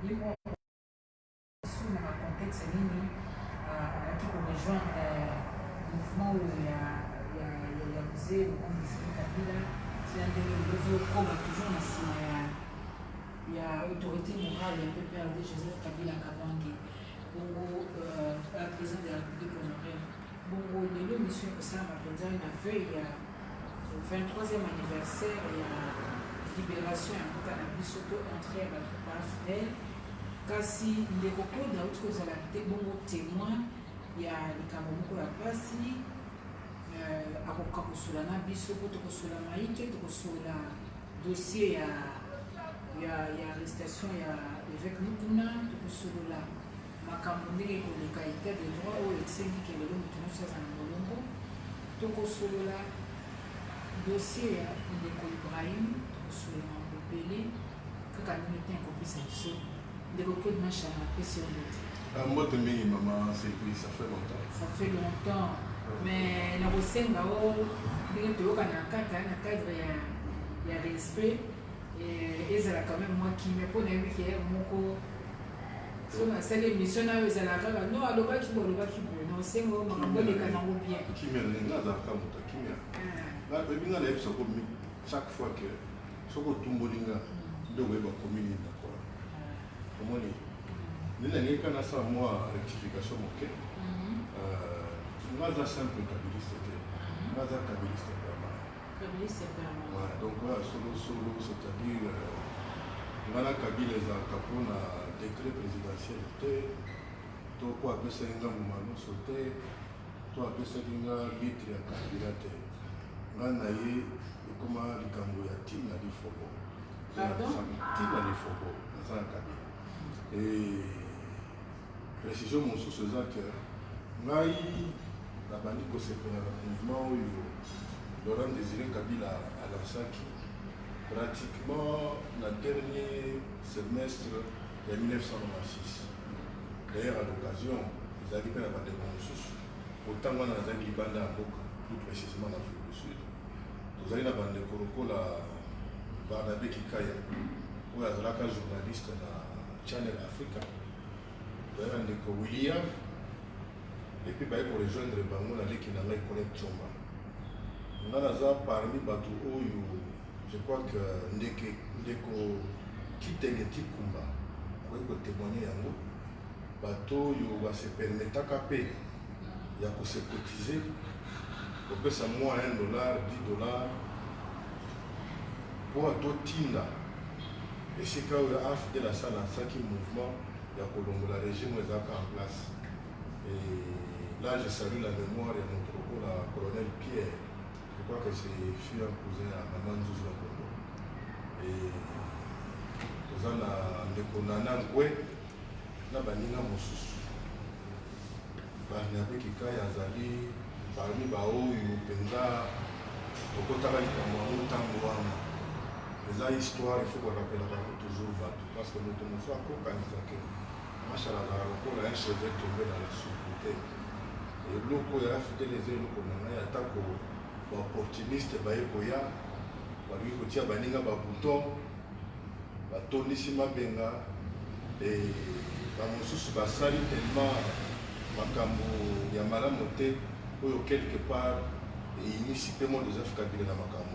Dans le contexte, qui pour rejoindre le mouvement où il y a musée, le commissaire Kabila, c'est un des nouveaux comme toujours il y a autorité morale, il y a PPRD Joseph Kabila Kabangi, Bongo, la présidente de la République honoraire. Bongo, le monsieur Osama Benza, il a fait, il y a le 23e anniversaire, il y a libération ya mboka na biso to entrée ya bato ba frère kasi ndeko Claude auti kozala te bongo témoin ya likambo moko ya pasi akoka kosola na biso po tokosola maite tokosola dossier ya arrestation ya évêque Mukuna tokosolola makambo ndenge koleka état de droit oyo esengi lelo moto nyonso aza na molongo tokosolola dossier ya ndeko Ibrahim sur un belé que quand on était un peu sensible des beaucoup de machin après sur l'autre. Moi de mes maman c'est puis ça fait longtemps. Ça fait longtemps mais la recette là-haut il y a un cadre il y a respect et ça quand même moi qui me pose un qui est mon so na sele mission na yo la kaka no aloba ki bo non c'est moi makambo le kana ngo bien qui me nga za ka muta qui me la bebinga la episode comme chaque fois que soko tumbolinga ndio weba commune d'accord comment ni nini kana sa moi rectification moke ngaza simple kabiliste te ngaza kabiliste vraiment donc voilà solo c'est-à-dire ngana kabila za kapona décret présidentiel te to ko apesa nga mumano sote to apesa nga litre ya kabila te ngana ye comment likambo ya tina lifobo tina lifobo naza na kabila et précision mosusu eza ke ngai nabandi kosepela na mouvement oyo Laurent Désiré Kabila alansaki pratiquement le dernier semestre de 1996. D'ailleurs, à l'occasion, ils avaient fait la bande de Moussous. Autant qu'on a dit Banda à Boka, plus précisément en Afrique du Sud. Vous avez la bande de Koroko, la Barnabé Kikaya, où il y a un journaliste dans Channel Africa. D'ailleurs, un de William, et puis pour rejoindre le Bango, on a dit qu'il n'avait pas collègue Chomba. On a parmi Batou Oyo. Je crois que Ndeko Kitengeti Kumba, on peut témoigner à nous, bateau va se permettre à caper, il y a pour se cotiser, on peut ça moins $1, $10, pour un taux Tinda. Et c'est quand il y a de la salle à ça qui mouvement, il y a Colombo, la régime est en place. Et là, je salue la mémoire de notre colonel Pierre. Je crois que c'est fille un cousin à Maman Zouzou Congo. Et nous avons des Nana Nkwe, na Banina Mosusu. Barnabé Kikaya Azali, parmi Bao, Penza, au Kotaba Likamou, Tambouana. Les histoires, il faut qu'on rappelle toujours Batou. Parce que nous sommes à Kokanizake. Machallah, on a un cheveu tombé dans la soupe. Et l'eau, il a fait les ailes, il y a un opportuniste bayekoya bali kotia baninga ba bouton batondisi mabenga et ba mosusu basali tellement makambo ya malamu te oyo quelque part et initie pe mo des Kabila na makambo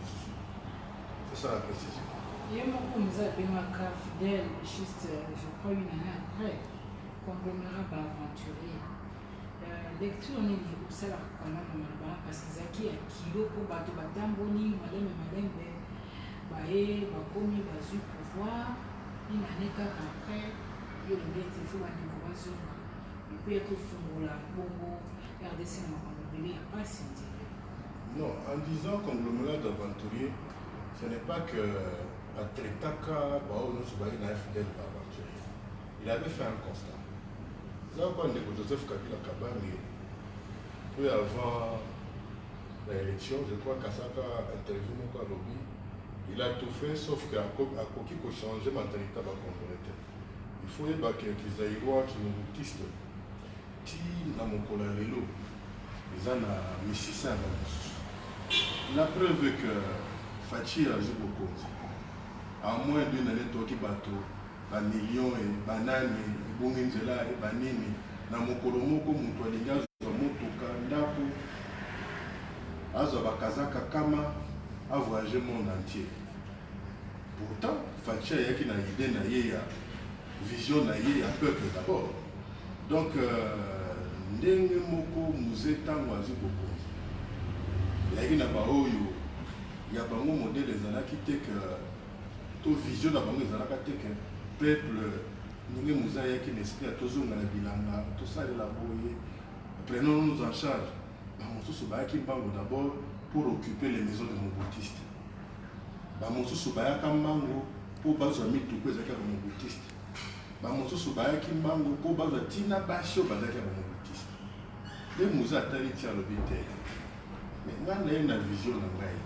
c'est ça la précision il y a beaucoup nous a bien fidèle juste je crois une année après conglomérat aventurier lecture ni kusala kama mama parce que zaki ya kilo ko bato batamboni malembe bae bakomi bazu pouvoir une année après yo ngeti faut ba ndiko bazonga et puis to fungola bongo RDC na makambo ya pasi non en disant conglomérat d'aventuriers ce n'est pas que Atretaka bao no subali na fidèle aventurier il avait fait un constat là quand Joseph Kabila Kabange peu avant l'élection, je crois qu'Assaka interview mon lobby, il a tout fait sauf qu'à Koki pour changer la mentalité de la communauté. Il faut y avoir quelques Aïrois qui nous tistent. Qui n'a mon collègue Lelo, ils en ont mis 600 ans. La preuve que Fachi a joué beaucoup. À moins d'une année, Toki Bateau, bamillion banani ebongi nzela banini na mokolo moko moto alingi azwa motuka ndako azwa bakazaka kama avoyage monde entier. Pourtant Fachi ayaki na idée na ye ya vision na ye ya peuple d'abord. Donc ndenge moko musée ntango azwi bokonzi yaki na baoyo ya bango modèle ezalaki te ke to vision na bango ezalaka te ke peuple ndenge musée ayaki na esprit ya tozonga na bilanga tosalela boye prenons-nous en charge. Bamosusu bayaki mbango d'abord pour occuper les maisons de mobotiste. Bamosusu bayaka mbango pour bazwa mituku ezalaki ya bamobotiste. Bamosusu bayaki mbango pour bazwa tina basi oyo bazalaki ya bamobotiste. Nde musée atali ti alobi te mais ngai na ye na vision na ngai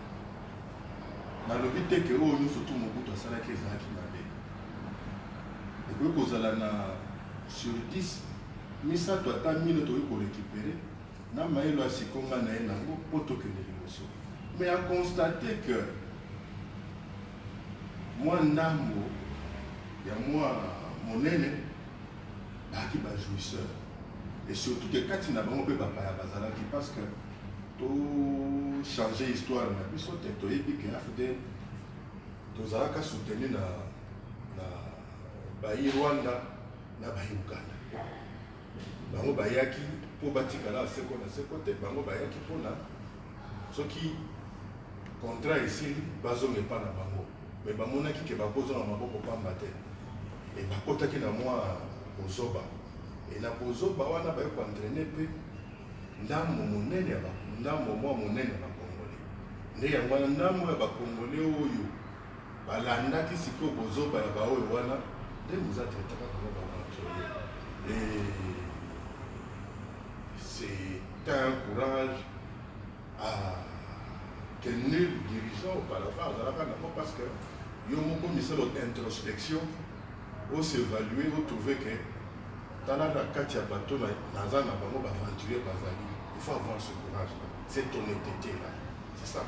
nalobi te ke oyo nyonso tu mobutu asalaki ezalaki mabe. Ekoki kozala na sur 10 misato ata mino tokoki korécupere na mayelo ya sikonga na ye nango mpo tokende liboso. Mais a constaté que mwa ndambo ya mwa monene baaki bajouisseur et surtout que kati na bango mpe bapaya bazalaki parce que to changer histoire na biso te toyebi ke afde tozalaka soutenir na bayi Rwanda na bayi Uganda. Bango bayaki po batikala seko na seko te, bango bayaki mpona soki contrat esili bazongepa na bango mais bamonaki ke bakozwa na maboko pamba te et bakotaki na mwa bozoba et na bozoba wana baye koentraîne mpe ndambo monene ya ndambo mwa monene ya bakongole nde yango wana ndambo ya bakongole oyo balandaki sikoyo bozoba ya baoyo wana nde muzatretaka kama bavantoye et c'est un courage que nul dirigeant auparavant azalaka nango parce que yo moko misala introspection osévaluer otrouver que tala na kati ya bato naza na bango baventurier bazali. Il faut avoir ce courage là, cette honnêteté là, c'est ça.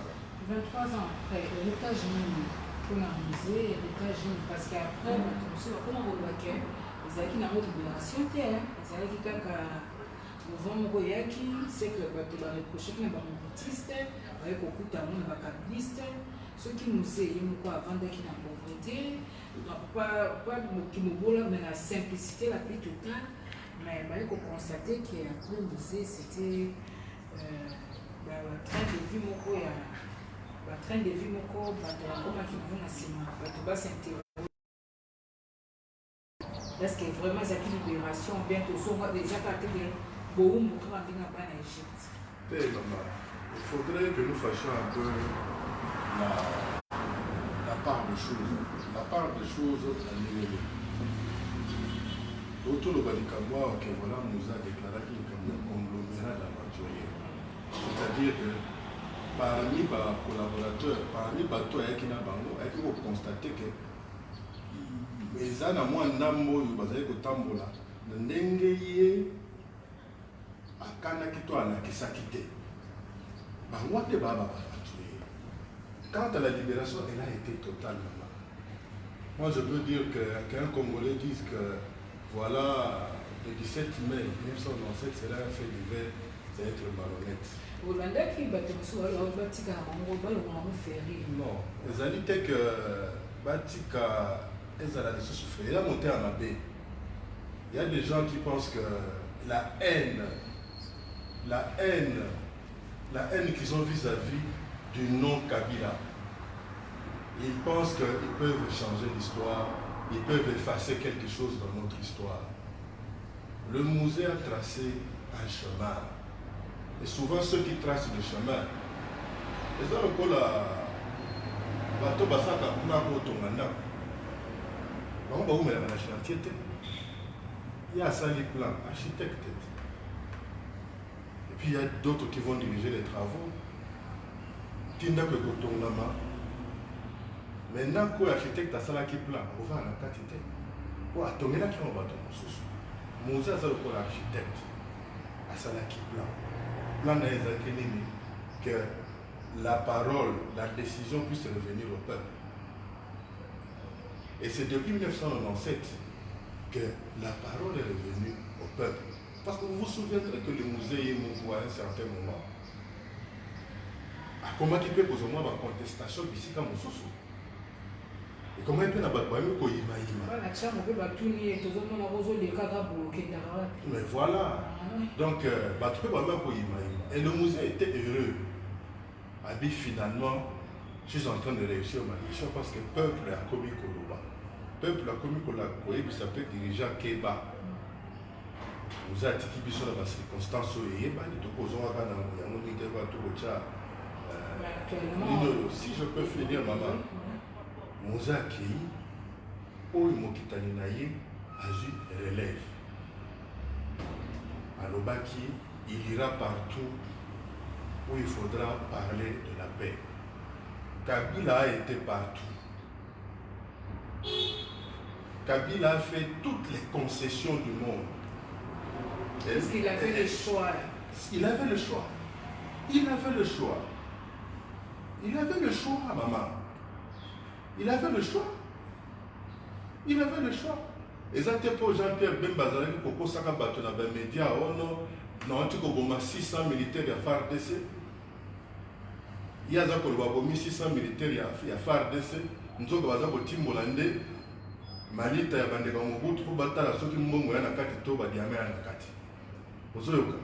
23 ans après héritage nini mpona musée héritage nini parce que après bato mosusu bakoma kolobake ezalaki nango libération te ezalaki kaka mouvement moko eyaki sekle bato bareprochaki na bamobutiste baye kokuta yango na bakabiliste soki musée ye moko avandaki na pauvreté pas mobola mais la simplicité la plus totale mais baye koconstater que après musée c'était train de vie moko ya train de vie moko bato bakomaki nango na nsima bato basinterroge est-ce que vraiment ezalaki libération bien tozonga déjà kaka te boumbu kaka mbinga bana Égypte. Il faudrait que nous fassions un peu la part des choses. La part des choses à l'élevé. Autour de Badikamoua, que voilà, nous a déclaré qu'il y a un conglomérat d'aventuriers. C'est-à-dire que parmi les collaborateurs, parmi les bateaux qui ont constaté que les gens ont moins d'ambo, ils ont tambola. Ndengeye akana kito anakisaki te. Bango te baba baventurier. Quant à la libération, elle a été totale. Moi, je peux dire qu'un Congolais dise que voilà, le 17 mai 1997, c'est là un fait divers, c'est être malhonnête. Non, les alliés que Batika, elles allaient se souffrir. Il a monté à Mabé. Il y a des gens qui pensent que la haine qu'ils ont vis-à-vis du nom Kabila, ils pensent qu'ils peuvent changer l'histoire, ils peuvent effacer quelque chose dans notre histoire. Le musée a tracé un chemin. Et souvent ceux qui tracent le chemin, ils ont encore la bateau basaka kuna kotongana. Bango ba umela na chantier te. Il y a ça les plans, architecte. Et puis il y a d'autres qui vont diriger les travaux. Tinda que kotongama. Maintenant que l'architecte a ça qui plan, on va à la quantité. Ou à tomber là qui on va tomber sous. Musée a ça le l'architecte. À ça qui plan. Plan dans les académies que la parole, la décision puisse revenir au peuple. Et c'est depuis 1997 que la parole est revenue au peuple. Parce que vous vous souviendrez que le musée est mouvoir à un certain moment. Comment il peut poser moi ma contestation ici comme Moussousou? Et comment il peut n'a pas de problème pour mais voilà. Donc, et le musée était heureux. Abi finalement, je suis en train de réussir ma mission parce que le peuple a commis Koloba. Le peuple a commis Koloba, il s'appelle dirigeant Keba. Vous avez dit que dans les circonstances où il y a des si je peux finir, maman, Mouza Kei, où il m'a relève. À l'Obaki, il ira partout où il faudra parler de la paix. Kabila a été partout. Kabila a fait toutes les concessions du monde. Est-ce qu'il a fait le choix? Il avait le choix. Il avait le choix. Il avait le choix, maman. Il avait le choix. Il avait le choix. Et ça était pour Jean-Pierre Bembazalé qui a fait dans les médias. Oh non, non, tu as 600 militaires à FARDC. Il y a 600 militaires à FARDC. Nous avons dit que Malita ya bandeka Mobutu pour batala soki mbongo ya nakati to ba diamé ya nakati. Ozoyoka.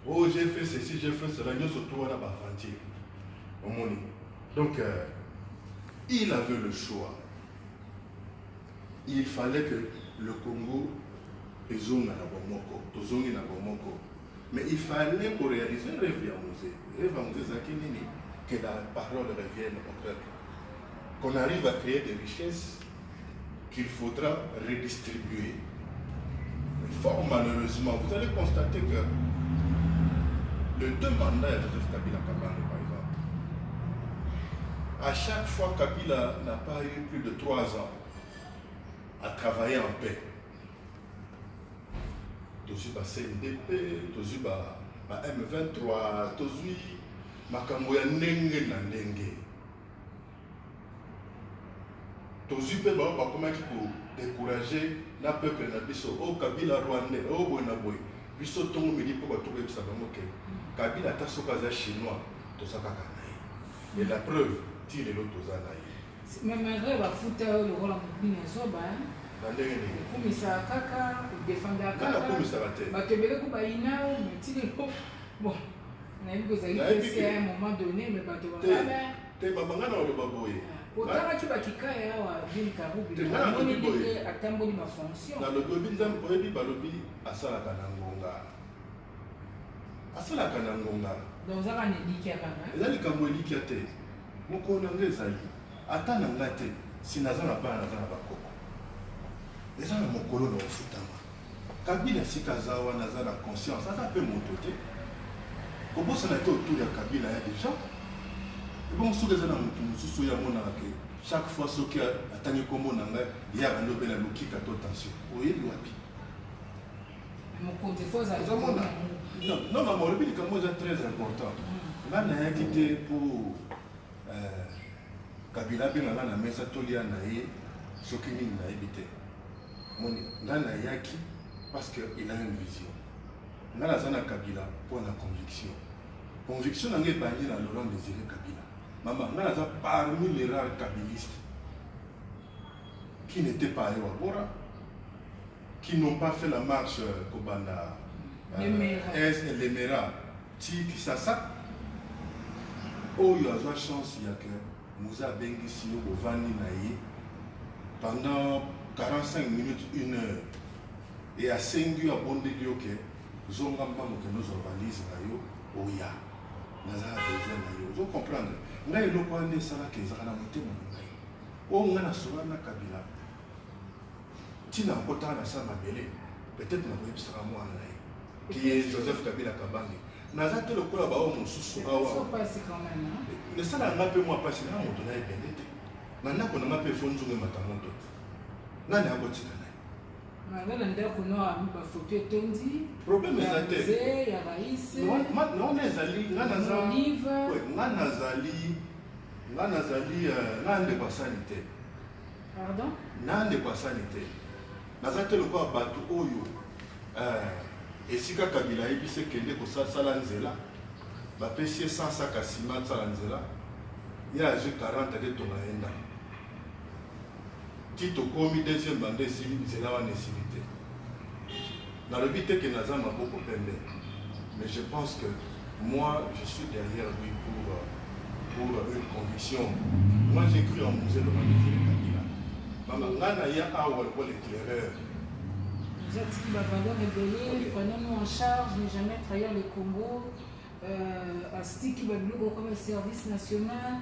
Oh, j'ai fait ceci, j'ai fait cela, nous surtout on a ba fanti. Omoni. Donc il avait le choix. Il fallait que le Congo ezonga na bomoko, tozongi na bomoko. Mais il fallait pour réaliser le rêve à Mosé. Rêve à Mosé Zakinini que la parole revienne au peuple. Qu'on arrive à créer des richesses qu'il faudra redistribuer. Mais fort malheureusement, vous allez constater que les deux mandats de Joseph Kabila Kabangé, par exemple, à chaque fois Kabila n'a pas eu plus de 3 ans à travailler en paix. Tozu ba CNDP, tozu ba M23, tozu makambo ya ndenge na ndenge. Tozu pe ba comment pour décourager na peuple na biso o Kabila Rwandais o bona boy biso tongo midi po ba tobe bisa bango ke Kabila ta soka za chinois to saka kana. Et la preuve tire l'autre za na ye. Même malgré ba futa le rôle en mobile soba kumisa kaka défendre kaka batebele ko baina mais tire bon na yiko za yiko à un moment donné mais bato ba te babanga na ba boye. Otanga kiba kikaya wa bin karubi moni ndenge atamboli ma fonction na lobi nzambe oyebi balobi asala kana ngonga donc ça va ne likia kana ezali kambo likia te moko na ngezali ata na ngate sinazana pa na bakoko ezana mokolo na ofutama Kabila sikazawa nazana conscience ça peut monter kobosa na to autour ya Kabila ya déjà. Bon, ce que je veux chaque fois ce qui a atteint comme on a il y a un nouvel outil qui a attention. Oui, il non, maman, le but est très important. Là, on a quitté pour Kabila, bien là, on a mis ça tout lié à Naïe, ce qui n'a évité. Là, on a yaki parce qu'il a une vision. Là, on a Kabila pour la conviction. Conviction, on a banni dans Laurent Désiré Kabila. Maman, parmi les rares kabilistes qui n'étaient pas à Ewabora, qui n'ont pas fait la marche Kobanda, Lemera, Tiki Sasa, oh, il y a une chance, il y a que Moussa Bengissi, Bovani Naïe, pendant 45 minutes, 1 heure, et à 5 heures, à Bondé Lyoke, Zongamba, que nous organisons, Oya, Nazara Bezen, vous comprenez? Nga eloko ane sala ke ezala na motema na ngai o nga na sola na Kabila tina kota na sa mabele peut-être na koyebisaka mwana na ye qui est Joseph Kabila Kabange naza te lokola bao mosusu awa nesala nga mpe mwa pasi na moto na ebende te na ndako na nga mpe efo nzungu emata moto te nani akotika na ye na ndako noa bafoto etondi problème eza te ya raisi naona ezali nga nazali nga ndeko asali te Pardon? Nande kwa sanité. Nazate lokwa batu oyo. Esika Kabila ebise kende ko sala nzela. Ba pesi 100 sacs à ciment sala nzela. Ya azu 40 de tonga enda. Tito komi deuxième bande civile nzela wa nécessité. Dans le but que naza maboko pembe. Mais je pense que moi je suis derrière lui pour une conviction. Moi j'ai cru en Musée Laurent Désiré Kabila. Maman ngana ya awa pour l'éclaireur. Vous êtes dit, valeur réveillée, prenons-nous en charge, ne jamais trahir le Congo, Astiki Babilo comme service national.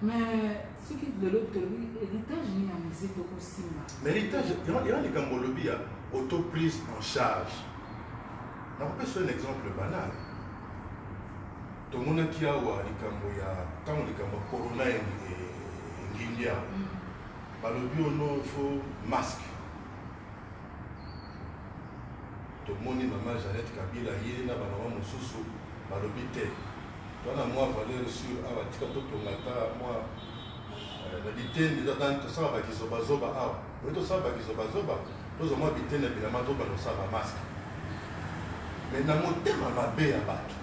Mais ce qui est de l'autre côté, l'héritage n'est pas musée aussi. Mais l'héritage, il y a des Cambolobi, auto-prise en charge. On peut faire un exemple banal. Tout le monde qui a quand on est corona et Guinea, il faut masque. Tout le monde, maman Jeannette Kabila, yéna, maman Moussoussou, balobité. Toi, moi, valeur sur Awatika, moi, la bitène, les adans, tout ça, qui sont bazoba, oui, tout ça, qui sont bazoba, nous avons bitène, évidemment, tout le monde, masque. Mais dans mon thème, ma bé à battre.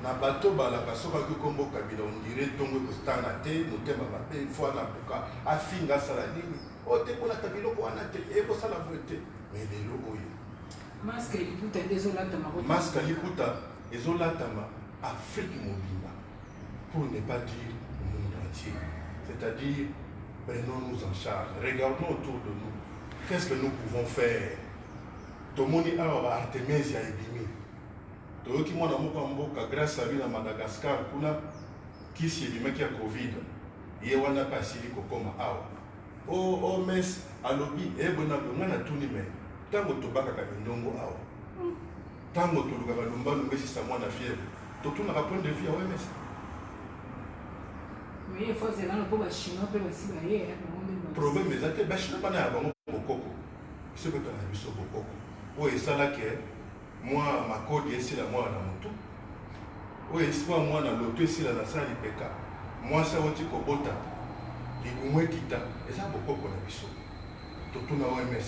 Na bateau, la personne qui combo Kabila, on dirait, donc, que c'est un athée, mon thème, ma bé, une fois, na boka, afinga salanini, oh, t'es pour la Kabila, pour un athée, et pour ça, la vérité. Mais les logos, Masque Liputa, désolatama. Masque Liputa, désolatama, Afrique mobile, pour ne pas dire le monde entier. C'est-à-dire, prenons-nous en charge, regardons autour de nous. Qu'est-ce que nous pouvons faire? Tout le monde a Artémisia et Bimi. Tout le monde a grâce à lui à Madagascar, qui s'est dit qui a Covid. Il y a un passé comme Awa. Oh, mais à l'objet, et bon, on a tout nimé. Tant que tu vas à Ndongo Awa. Tant que tu vas à Lumba, mais si ça m'a fièvre. Tout le monde a point de vie à OMS. Mais il faut que dans le pauvre chinois peut aussi bailler. Le problème est que les Chinois n'ont pas de coco. Ce que tu as vu sur le coco. Oui, ça là que moi, ma code est ici, là, moi, dans mon tout. Oui, soit moi, dans l'auto, ici, là, dans ça, l'IPK. Moi, ça, on dit que Bota, les Goumoué Kita, et ça, beaucoup qu'on a vu ça. Tout le monde a OMS.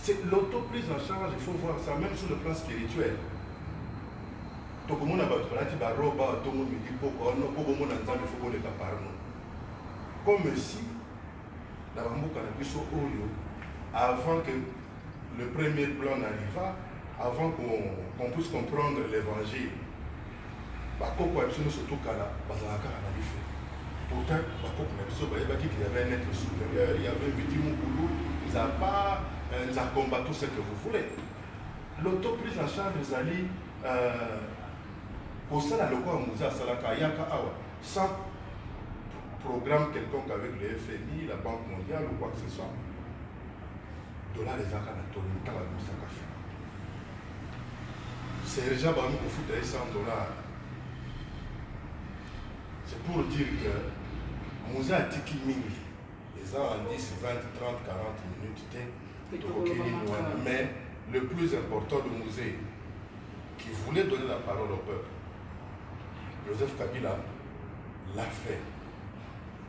C'est l'autoprise en charge, il faut voir ça, même sur le plan spirituel. Tout le monde a dit que roba, tout le monde me dit pourquoi non, pour le monde a il faut qu'on les par nous. Comme si, dans le monde avant que le premier plan n'arrive, avant qu'on puisse comprendre l'évangile, surtout pourtant, il y avait un être supérieur, il y avait un petit moukoulou, ils n'ont pas combattu tout ce que vous voulez. L'autoprise en charge des alliés, pour ça, le quoi Moussa Salaka Yaka Awa, sans programme quelconque avec le FMI, la Banque mondiale ou quoi que ce soit. Dollars les accords à tourner, tant à Moussa Café. C'est déjà pour nous foutre $100. C'est pour dire que Moussa a tiki mingi. Les gens en 10, 20, 30, 40 minutes, mais le plus important de Moussa, qui voulait donner la parole au peuple, Joseph Kabila l'a fait.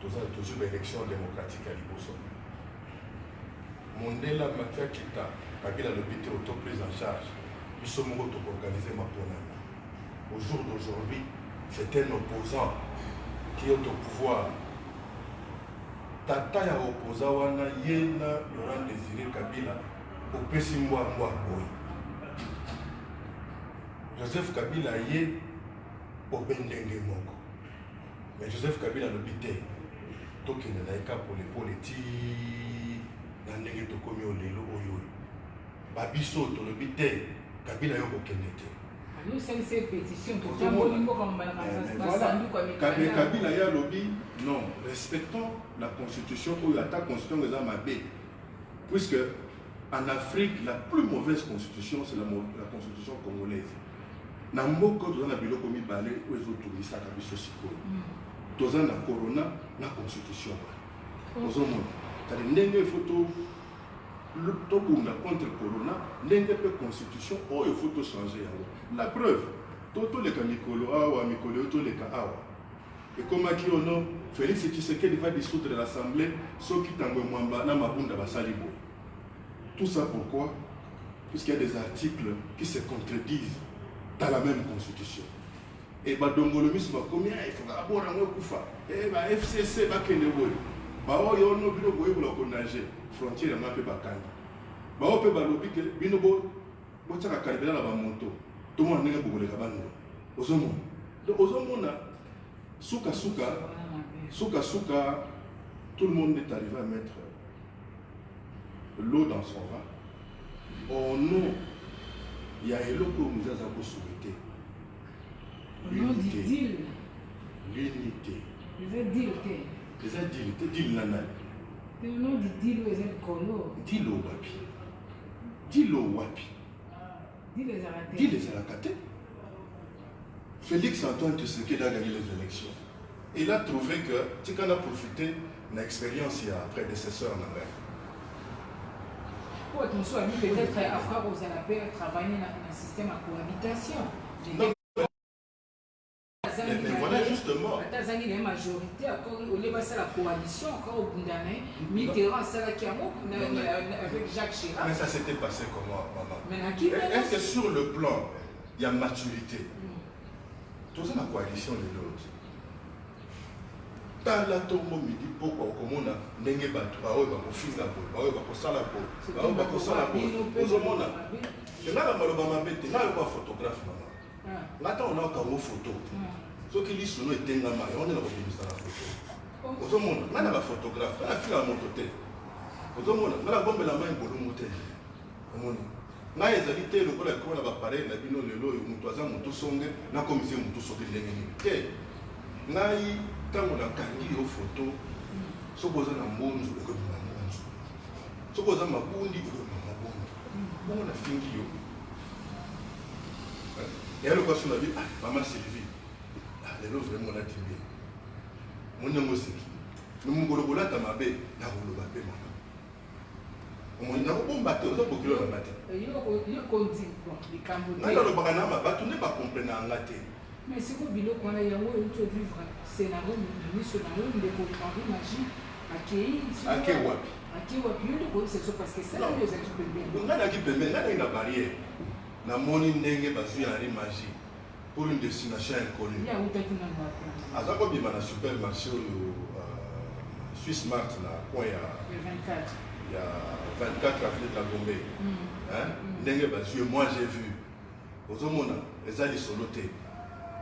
Toujours l'élection démocratique à Liboso. Mondela Matia Kita, Kabila le but auto-prise en charge. Nous sommes organisés maintenant. Au jour d'aujourd'hui, c'est un opposant qui est au pouvoir. Tata ya opposant wana yena Laurent Désiré Kabila au Pessimboa Boy. Joseph Kabila yé au Bendenge Moko. Mais Joseph Kabila le bité. Toki na naika pour les politiques. Nandenge to komi o lelo oyo. Babiso to le bité. Kabila yo bokenete. Nous sommes ces pétitions. Kabila ya lobby. Non, respectons la constitution ou la constitution des Amabé. Puisque en Afrique, la plus mauvaise constitution, c'est la constitution congolaise. Namoko tozana biloko mibale ou ezotumisa kabiso sikoyo. Tozana corona na constitution. Tozomona. Tali ndenge photo le tokunda contre corona, ndenge pe constitution o il faut changer. La preuve, toto le kamikolo awa mikolo to le ka awa. Et comme qui au nom, Félix Tshisekedi va dissoudre l'Assemblée, ceux qui t'envoient Mwamba, na Mabunda Basalibo. Tout ça pourquoi? Puisqu'il y a des articles qui se contredisent dans la même constitution. Et Badongolomis va combien il faut avoir un Koufa. Et FCC va qu'il y ait un autre boy pour la nager. Frontière m'a fait Bakani. Bao peut balobi que Binobo, Botsaka Kalibela la Bamonto. Tout le monde n'est pas pour les cabanes. Ozomon. Donc Ozomona, Souka, tout le monde est arrivé à mettre l'eau dans son vin. Oh non, il y a un lot que nous avons souhaité. L'unité. L'unité. Les adultes, dis nana. Le nom du deal les écolos. Dis-le wapi. Dis-le wapi. Dis les Arakaté. Félix Antoine Tshisekedi a gagné les élections. Il a trouvé que tu en as profité de l'expérience il y a prédécesseur en Amérique. Oui, on soit peut-être après vous allez travailler dans un système de cohabitation. Mais voilà justement. La majorité, encore au lieu de la coalition, encore au Boundané, Mitterrand, c'est la Kiamo, avec Jacques Chirac. Mais ça s'était passé comment, maman? Est-ce que sur le plan, il y a maturité? Tout ça, la coalition de l'autre. Dans la tombe midi, pourquoi on a n'engé battu, on fils la peau, on va sala peau, on va sala peau. Aux hommes, et là, on va mettre là, on va photographe, maman. Là, on a un photo. Ceux qui lisent sur nous étaient là, on est là pour la photo. Aux hommes, on a la photographe, on a fait la moto. Aux hommes, on a la bombe la main pour le monter. Na ezalité le kola ko na ba pareil na bino lelo mutu aza mutu songe na commission mutu soki ndenge nini te ngai tango na kangi yo photo soko za na mbonzo ko na mbonzo soko za mabundi ko na mabundi bongo na fingi yo et le quoi sur la vie maman Sylvie lelo vraiment na timbi mon ngo siki nous ngolo bola ta mabe na ngolo ba pe mama on a un bon bateau, on a beaucoup de bateau. Il y a un mais c'est quoi bilo qu'on a eu au vivre scénario scénario de Henri Magie à Kéi à Kéwapi c'est parce que ça les équipes bien on a qui permet là il y a une barrière na moni ndenge bazu Henri Magie pour une destination inconnue il y a où peut-être na à ça comme il y a un supermarché Swiss Mart na coin ya 24 il y a 24 avenue de la Gombe. Moi j'ai vu. Aux hommes, les alliés sont notés.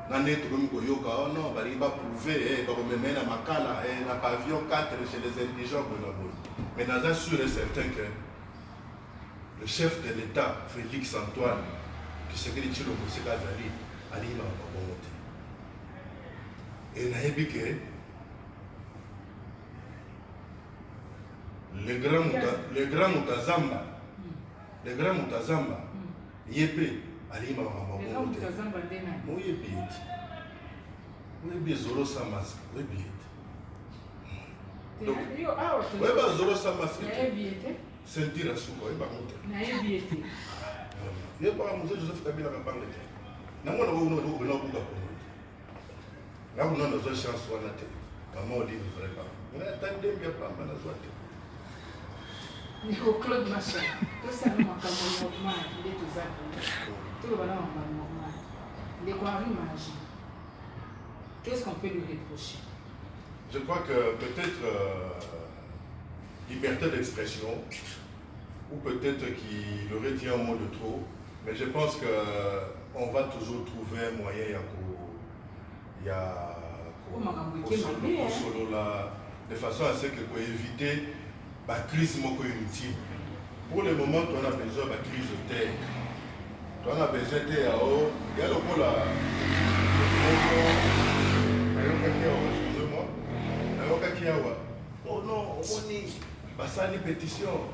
Nane Togomi Koyoka, oh non, il va prouver, il va remettre à Makala, et la pavillon 4 chez les indigents. Mais dans un sûr et certain que le chef de l'État, Félix Antoine, qui s'est dit que c'est Gazali, Ali va monter. Et il a dit que le grand Moutazamba, Yépé, Alima Maman, Mouyébé, Mouyébé Zoro Samas, Mouyébé. Donc, Mouyébé Zoro Samas, Sentir à Souko, et Bamoute. Il n'y a pas Moussa Joseph Kabila qui parle. Nous avons une chance, maman livre vraiment. On a attendu bien pas mal à soiter. Nico Claude Machin, tout ça nous manque un mouvement, il est tout ça. Tout le monde a un mouvement. Les Henri Magie. Qu'est-ce qu'on peut lui reprocher? Je crois que peut-être liberté d'expression, ou peut-être qu'il aurait dit un mot de trop, mais je pense qu'on va toujours trouver un moyen de façon à ce que pour éviter la crise inutile. Pour le moment, on a besoin de la crise de terre. On a besoin de terre. Il y a le mot là. Excusez-moi. Oh non, on est. Basali pétition.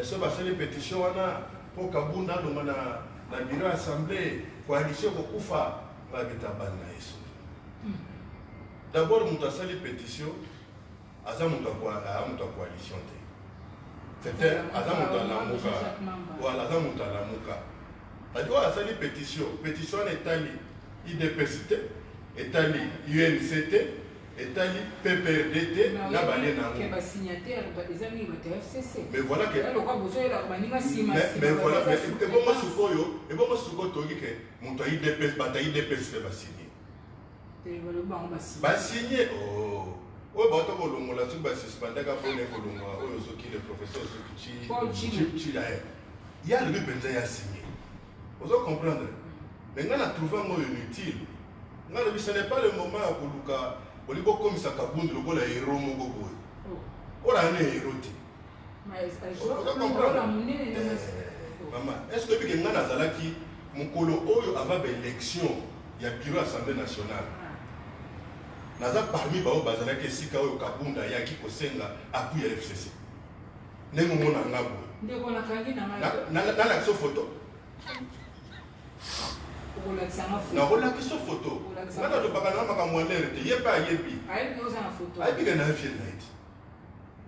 Ce basali pétition, on a pour Kabunda, on a la bureau assemblée, coalition pour Koufa, on va mettre à Banaïs. D'abord, on a sali pétition, à ça, on a coalition. C'était Azamuta Lamuka. Voilà, Azamuta Lamuka. C'est-à-dire, à sali pétition. Pétition est allée IDPCT, est allée UNCT, etali PPRDT na balé nango. Que signataire des amis de FCC. Mais voilà que mais voilà et bon sukoyo et bon suko toki que mon taï DPS bataille DPS fait signer. Ba signer oh ba to ko longola su ba suspendre ka fone ko longola o zo ki le professeur qui là. Il y a le but ya signer. Vous comprendre. Mais on a trouvé un mot inutile. Ce n'est pas le moment pour Luka. On dit comme ça, Kabund, le gars est héros. On a un héros. Vous comprendre. Maman, est-ce que vous avez dit que mon colo avait une élection, il y a le bureau de l'Assemblée nationale. Naza parmi bao bazala ke sika oyo Kabunda ya ki kosenga appui ya FCC. Nengo mona ngabo. Ndeko na kangi na na la photo. Na rola ki so photo. Ngana to bakana maka mwalere te yeba yebi. Ayi nyoza na photo. Ayi biga na fiel night.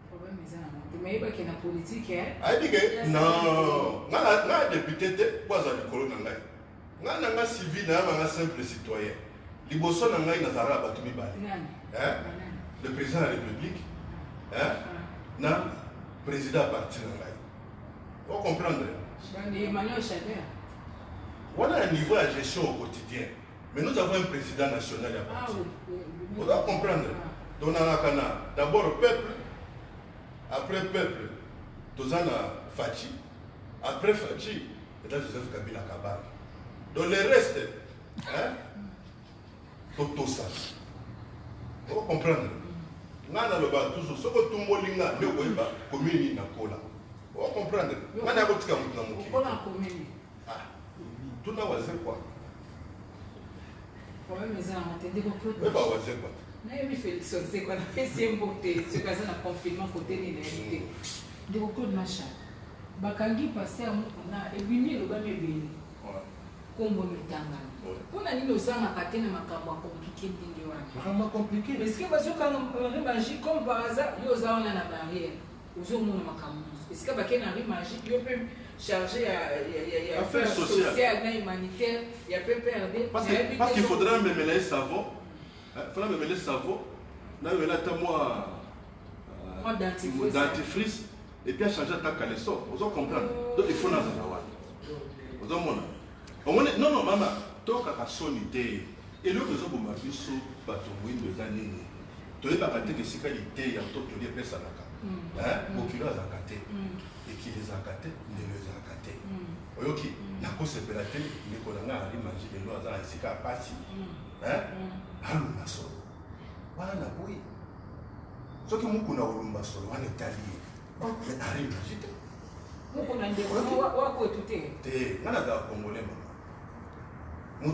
Problème ezana monte. Mais yeba ke na politique eh. Ayi biga non. Ngana député te boza likolo na ngai. Ngana nga civil na nga simple citoyen. Liboso na ngai nazara batu mibali. Le président de la République. Na président à partir de ngai. Vous comprenez? Emmanuel Chader. Voilà un niveau de gestion au quotidien. Mais nous avons un président national à partir. Vous doit comprendre. Donc, d'abord peuple, après peuple, Tozana Fachi, après Fachi, et là Joseph Kabila Kabal. Donc le reste, Totosa. Vous comprendre. Nana le bas toujours, ce que tout le monde a dit, commune na kola. Vous comprendre. Nana botika mutna muki. Kola commune. Tout n'a pas quoi. Problème est en entendez beaucoup. Mais pas quoi. Mais Félix, c'est quoi la deuxième beauté, c'est quoi ça le confinement côté de l'unité. De beaucoup de machin. Bakangi passé à Mukuna et bimi le gamé bini. Combo mitanga. Pour la nuit au sang à pater na makambo compliqué dingue wana. Vraiment compliqué. Est-ce que parce que quand on magie comme par hasard, yo za on a la barrière. Ozo mona makambo. Est-ce que baké na magie, yo peut chargé à affaires sociales et humanitaires, il y a PPRD. Parce qu'il faudra me mêler savon. Il faudra me mêler savon. Là, il y a dentifrice. Et puis, changer ta caleçon. Vous comprenez? Donc, il faut nous avoir. Vous comprenez? Non, maman. Donc, à son idée. Et le réseau pour ma vie, c'est pas ton window des années. Tu n'es pas capté que c'est qualité, il y a tout le monde qui est beaucoup à Zakaté. Et qui les a gâtés, les a gâtés. Oyoki, la cause est pélatée, les colonels arrivent à manger les lois à Sika Pati. Alumbaso. Voilà la bouille. Ce que nous connaissons, Alumbaso, on est allié. Mais arrive à manger. Nous connaissons des T'es, on a des Congolais, maman. Mon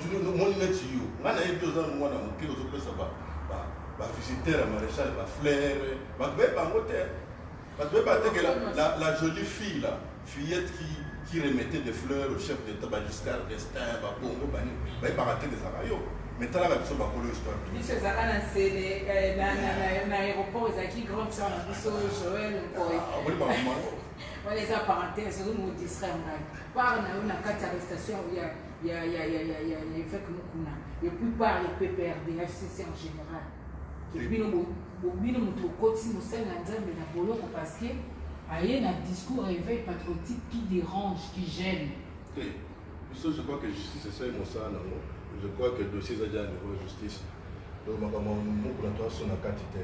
métier, on a eu besoin de moi dans mon kilo de ça va visiter la maréchal, va flair, va pas moteur. Parce que la jolie fille, la fillette qui remettait des fleurs au chef d'État, Giscard d'Estaing, Bongo, va pas rater des araillots. Mais tu as la personne qui a l'histoire. Monsieur Zara, c'est l'aéroport, ils ont qui grand ça, Joël, on les a parenthèses, c'est nous distrait. Par la carte d'arrestation, il y a fait que nous et puis par les PPRD, FCC en général. Et puis nous nous côté nous sommes dans Bolo parce que il y a un discours réveil patriotique qui dérange, qui gêne. Je crois que justice c'est ça mon ça je crois que le dossier est déjà à niveau de justice. Donc ma maman nous pour son quantité.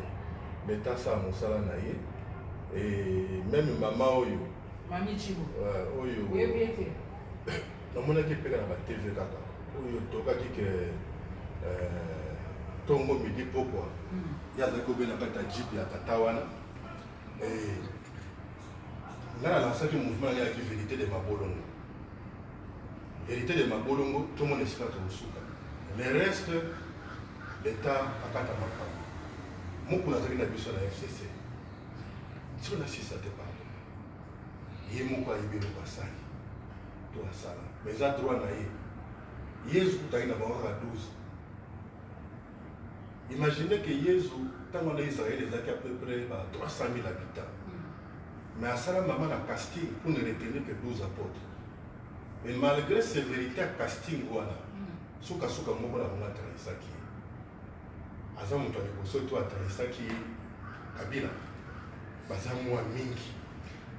Mais t'as ça mon ça là et même maman oyo. Mami Chibo. Oyo. Oui bien fait. Na mona ki peka na TV kaka. Oyo toka ki que Tongo midi pourquoi il y a des copains qui ont jeep ya tatawana et là a lancé un mouvement qui est vérité de Mabolongo. Vérité de Mabolongo, tout le monde espère que vous souka. Le reste, l'État a kata makamo. Mon pour la biso la FCC. Si on a 6 à te parler. Il y a mon quoi il est passage. Tout la salle. Mais ça droit na yé. Yesu taï na bawaka 12. Imaginez que Jésus, tant qu'on a Israël, il a à peu près 300 000 habitants. Mais à ça, maman a casting pour ne retenir que 12 apôtres. Mais malgré ces vérités, casting, voilà. Souka souka mobo la monga trahisaki. aza moto aliboso to atanisaki Kabila baza mwa mingi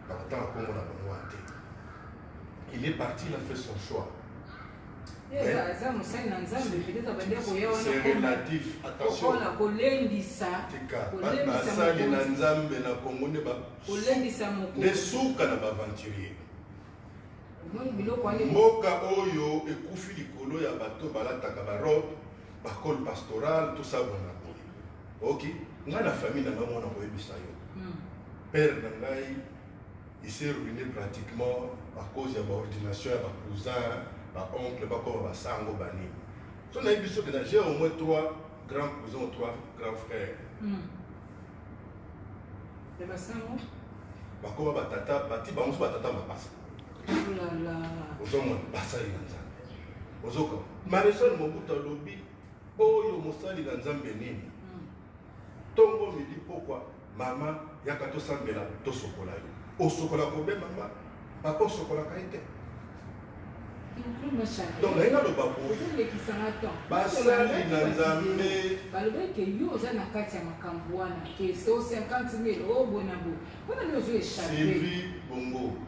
bakotanga Kongo na bango te. Il est parti, il a fait son choix. C'est relatif, attention. Basali na nzambe na Kongo ne suka na baventurier. Mboka oyo ekufi likolo ya bato balataka barobe bakole pastoral tout ça bona boye. Ok, nga na famille na nga mwana koyebisa yo. Père na ngai il s'est ruiné pratiquement à cause de l'ordination de cousins, oncle, sango bani. So na ibiso que j'ai au moins 3 grands cousins ou 3 grands frères. Les basango bakoma batata bati bango batata mapasa. Ozomo basali na nzambe. Ozoko Maréchal Mobutu lobi oyo mosali na nzambe nini. Tongo midi pourquoi mama yakato sambela to sokola yo. Osokola kobe mama papa osokola kaite. Donc là il a le babo. Basali na nzambe. Balobe ke yo za na kati ya makambo wana ke so 50,000 o bonabo. Bona le zo échappé. Sylvie Bongo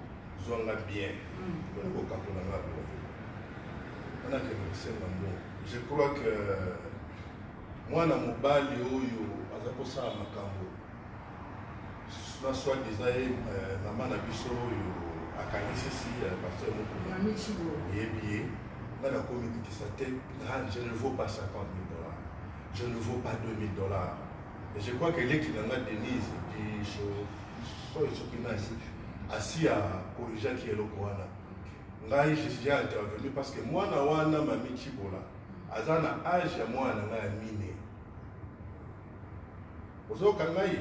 zwanga bien. Donc quand on a je crois que moi na mobali oyo azakosa makambo. Soit disait maman na biso oyo akanisi si pasteur moko Mami Chibo yebi na la communauté sa tête je ne vaux pas $50,000, je ne vaux pas $2,000. Et je crois que l'équipe n'a Denise dit assis à corriger qui est le Koana. Là je suis intervenu parce que moi na wana Mami Chibo là azana âge ya moi na mine ozo kangai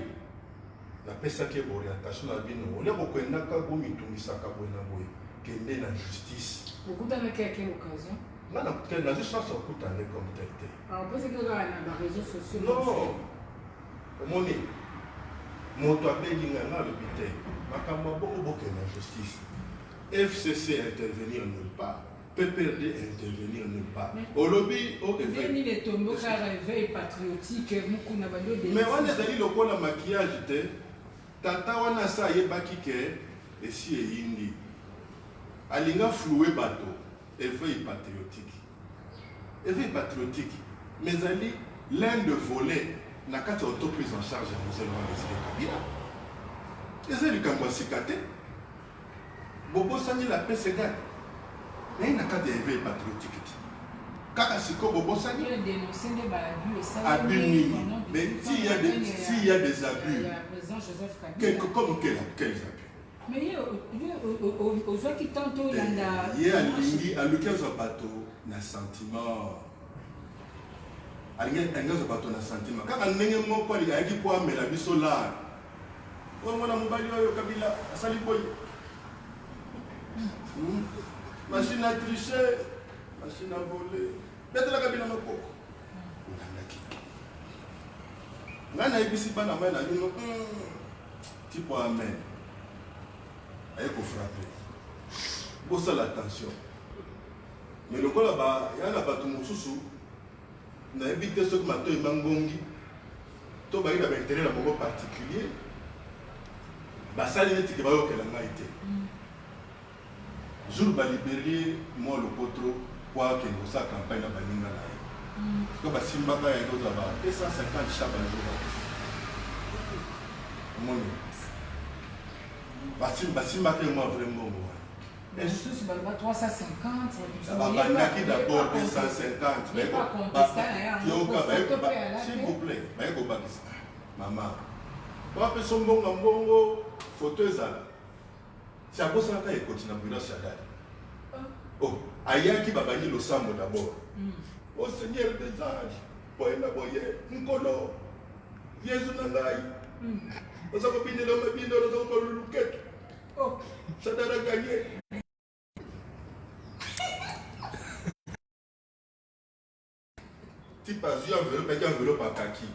la pesaki orientation na bino olia kokwendaka komitungisaka boye na boye kende na justice okutanaki à quelle occasion ngana nazo chance okutane comme tel te opesi kaka na baréseau sociaux non omoni moto abelinga nga alobi te makambo abongo bokende na justice. FCC intervenir nulle part, PPRD intervenir nulle part. Olobi o éveil les tombeaux car réveil patriotique mukuna bado de mais on ezali lokola maquillage te tata wana sa yebaki ke esi eyindi alinga flouer bato éveil patriotique mais ali l'un de voler na kati auto prise en charge ya musulman de Kabila ezali likambo sikate bobo sani la PCD mais na kati éveil patriotique kaka siko bobo sani abus mais s'il y a des abus comme quels abus mais aux gens qui tentent Yanda il y a alukiazo bato na sentiment alinga bato na sentiment kaka ndenge moko ayaki po amela biso la mwana mobali oyo Kabila asali boy machine à tricher machine à voler betela Kabila moko ngana ibisi bana mai na bino tipo amen aye ko frapper bosa l'attention mais le kola ba yana batu mususu na ebite sok mato emangongi to ba ida ba intérêt na moko particulier basali neti ke bayokela ngai te jour ba libérer moi le potro kwa ke no sa campagne na baninga na ye ko basimbaka ya ko za ba 250 chaque jour moni basimbaka moi vraiment moi mais tous balba 350 babandaki d'abord 250 mais s'il vous plaît baye ko bakisa maman bape mbongo photo ezala si abosalaka ekoti na bureau sadali oh ayaki babangi losambo d'abord oh seigneur des anges boyena boye nkolo yesu na ngai oza kobindela mabindelo oza kobaluluketu oh sadara gagné type azwi enveloppe akaki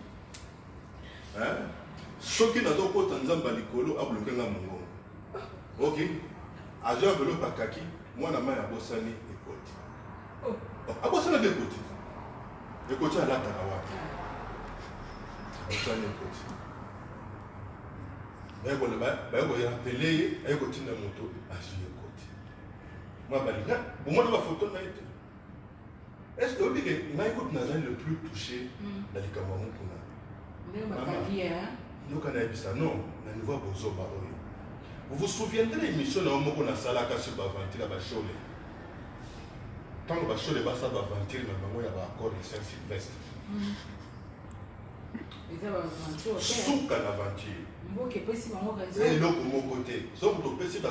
soki nazokota nzambe likolo abloke nga mongongo ok azwi enveloppe akaki mwana mai abosani ekoti abosanaki ekoti alataka wapi Otani Koti. Mais vous avez rappelé, et vous avez moto à Julie Koti. Moi, vous m'avez ma photo. Est-ce que vous avez dit que le plus touché dans les Cameroun? Non, vous vous souviendrez de l'émission où on a salaka sur Bavanti à Bachole. Tant que Bachole va ça Bavanti, mais il y a encore les Saint-Sylvestre. Souka l'aventure. Et donc, mon côté, si on peut passer à la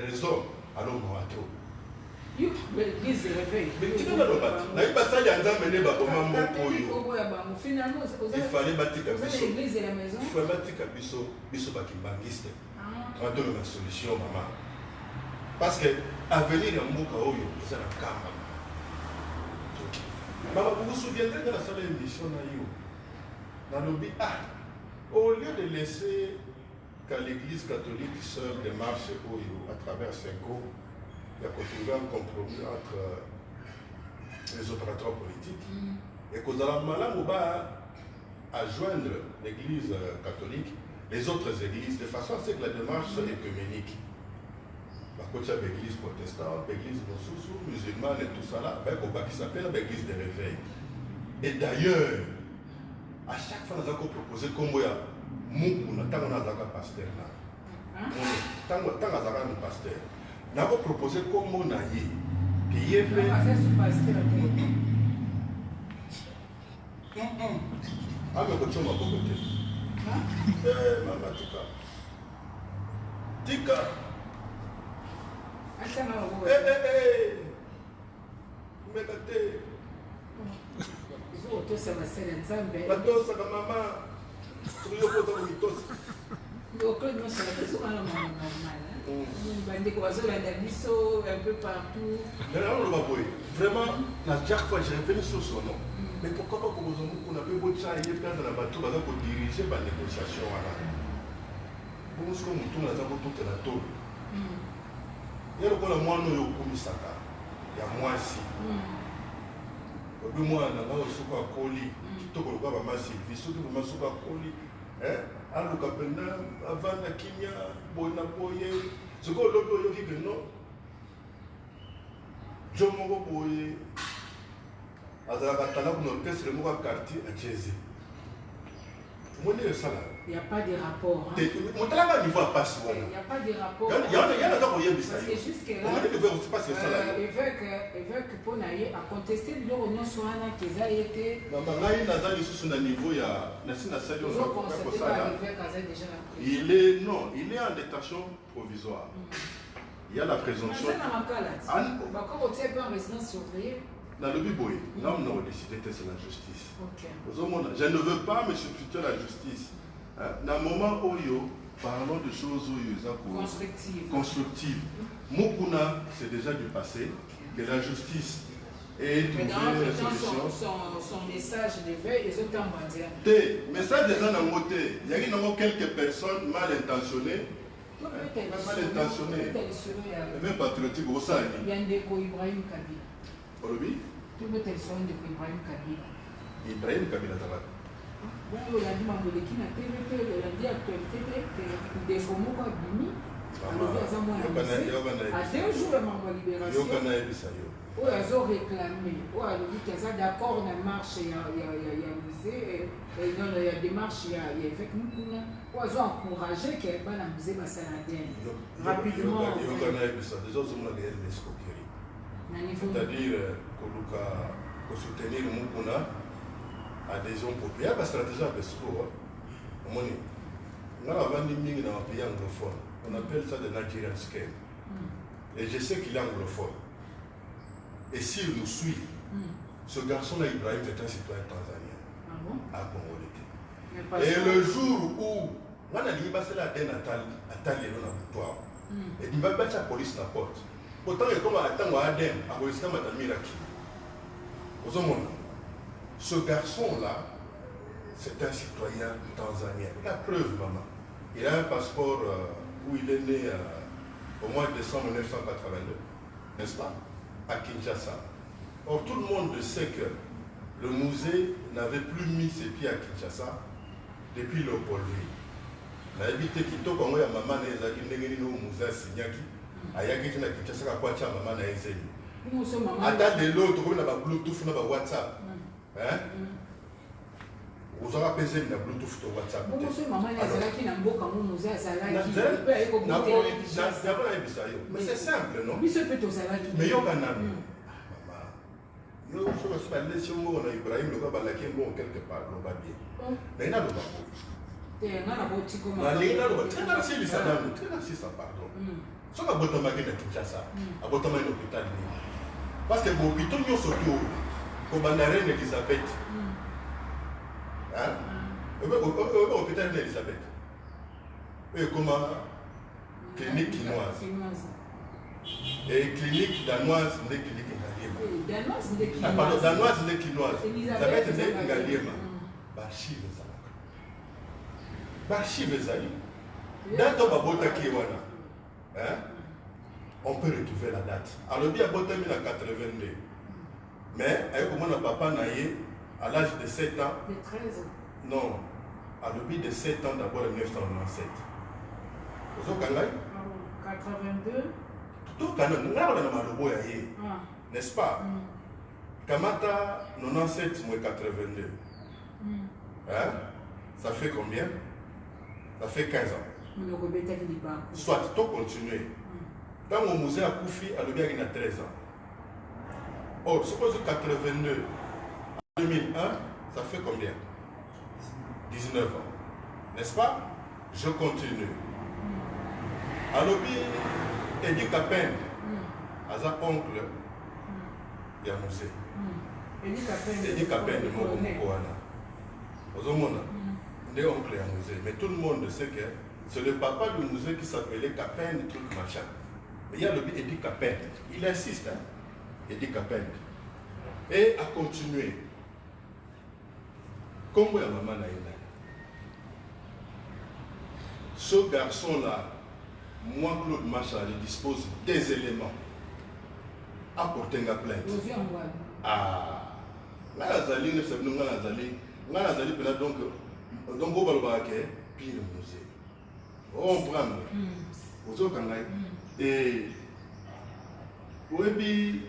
raison, alors on va trop. L'église se réveille. Mais tu vois, il fallait bâtir l'église et la maison. Il fallait bâtir Biso on donne la solution, maman. Parce que l'avenir en Moka, c'est un camp. Maman, vous vous souviendrez de la salle d'émission dans le but. Au lieu de laisser qu'à l'église catholique seule démarche à travers 5 ans, il y a trouvé un compromis entre les opérateurs politiques et qu'on a malin à joindre l'église catholique, les autres églises, de façon à ce que la démarche soit écuménique. La côté de l'église protestante, l'église musulmane et tout ça là, qui s'appelle l'église de réveil. Et d'ailleurs, à chaque fois, nous avons proposé comme il y a Moukouna, tant qu'on a un pasteur là. Tant qu'on a un pasteur. Nous avons proposé comme on a eu. Puis il y a ah, mais quand tu m'as côté. Maman, Tika. Megate. Batosaka maman. Un peu partout. Vraiment, chaque fois je reviens sur son nom. Mais pourquoi pas qu'on a fait beaucoup de choses et perdre la bateau pour diriger la négociation? Bon, ce qu'on tourne à toute la tôle. Il y a le point de moi, nous avons Misaka. Il y a moi aussi. Moi, on a aussi un colis. Tout le monde a massif. Il faut que vous massez un colis. Alors, avant la Kenya, Bona Boye. Ce qu'on a dit que non. Je m'en vais. Quartier à Jésus. Il n'y a pas de rapport. Il n'y a pas de rapport. Parce que jusque-là, évêque Ponaye a contesté l'union soana qu'ils a été. Il est en détention provisoire. Il y a la présomption. En résidence surveillée. Dans le Biboy, là on a décidé que c'est la justice. Je ne veux pas me substituer à la justice. Dans le moment où parlons de choses constructives. Mukuna, c'est déjà du passé. Que la justice ait trouvé une solution. Son message d'éveil, les autres en Des messages des gens en moté. Il y a quelques personnes mal intentionnées. Mal intentionnées. Même patriotiques au sein. Il y a un déco Ibrahim Kabila. Olobi? Tu veux te soigner de Ibrahim Kabila. Ibrahim Kabila Tabat. Oui, on a dit Mamboleki na TVT, on a dit actualité des Gomo Bini. À 2 jours de ma libération. Où ils ont réclamé, où ils ont dit qu'ils sont d'accord dans la marche, il y a musée, il y a des marches, il y a avec nous, où ils ont encouragé qu'elle va dans le musée Bassaladien. Rapidement. C'est-à-dire pour soutenir Mukuna, adhésion populaire, la stratégie à Pesco. On a vendu dans un pays anglophone. On appelle ça de Nigerian scale. Et je sais qu'il est anglophone. Et s'il nous suit, ce garçon-là, Ibrahim, c'est un citoyen tanzanien. À Congolais. Et le jour où on a dit que la denne à Talier dans la victoire, et il va battre la police à la porte. Autant que comme à Tango Adem, à Bolistan Matamiraki. Ce garçon-là, c'est un citoyen tanzanien. La preuve, maman. Il a un passeport où il est né au mois de décembre 1982, n'est-ce pas? À Kinshasa. Or, tout le monde sait que le musée n'avait plus mis ses pieds à Kinshasa depuis Léopoldville. N'habité Kitoko, moi, maman, les Aguinés, au musée à Signaki, à Yaki, à Kinshasa, à Kwacha, maman, à Ezeli. Attends de l'autre, on a Bluetooth, on a WhatsApp. Hein? Vous aurez pesé le Bluetooth sur WhatsApp. Mais c'est simple, non? Mais il y a un ami. Je suis allé sur Ibrahim, le gars, quelque part, le babier. Mais il y a le bateau. Il y a le bateau. Très narcissique, ça, pardon. Si on a besoin de Kinshasa, on a besoin de l'hôpital. Parce que l'hôpital, nous sommes comme la reine Elisabeth. Hein? L'hôpital d'Elisabeth. Et comme clinique chinoise. Et clinique danoise, n'est clinique ngaliema. Pardon, danoise, n'est chinoise. Elisabeth, n'est ngaliema. Barchive Zalaka. Barchive Zali. Dans ton babota qui est wana. On peut retrouver la date. Alors, il y a 82. Mais, avec mon papa naïe, à l'âge de 7 ans. De 13 ans. Non. À l'objet de 7 ans d'abord en 1997. Vous avez 82. Tout le monde n'est-ce pas? Kamata 97 moins 82. Hein? Ça fait combien? Ça fait 15 ans. Soit, tu continuer. Dans mon musée à Koufi, à l'objet, il y a 13 ans. Or, suppose 82 à 2001, ça fait combien? 19 ans. N'est-ce pas? Je continue. À l'objet, Eddie Capin, à sa oncle, il y a un musée. Eddie Capin de Mokoana. Aux hommes, il y a un oncle et un musée. Mais tout le monde sait que c'est le papa du musée qui s'appelait Capin, truc machin. Mais il y a le Eddie Capin. Il insiste, hein? Eddie Capin. Et à continuer. Comme il y a maman Naïna. Ce garçon-là, moi, Claude Machar, il dispose des éléments à porter une plainte. Ah, là, Nazali, nous sommes là, Nazali, donc, on va le voir, puis le musée. On prend. Vous avez et, oui,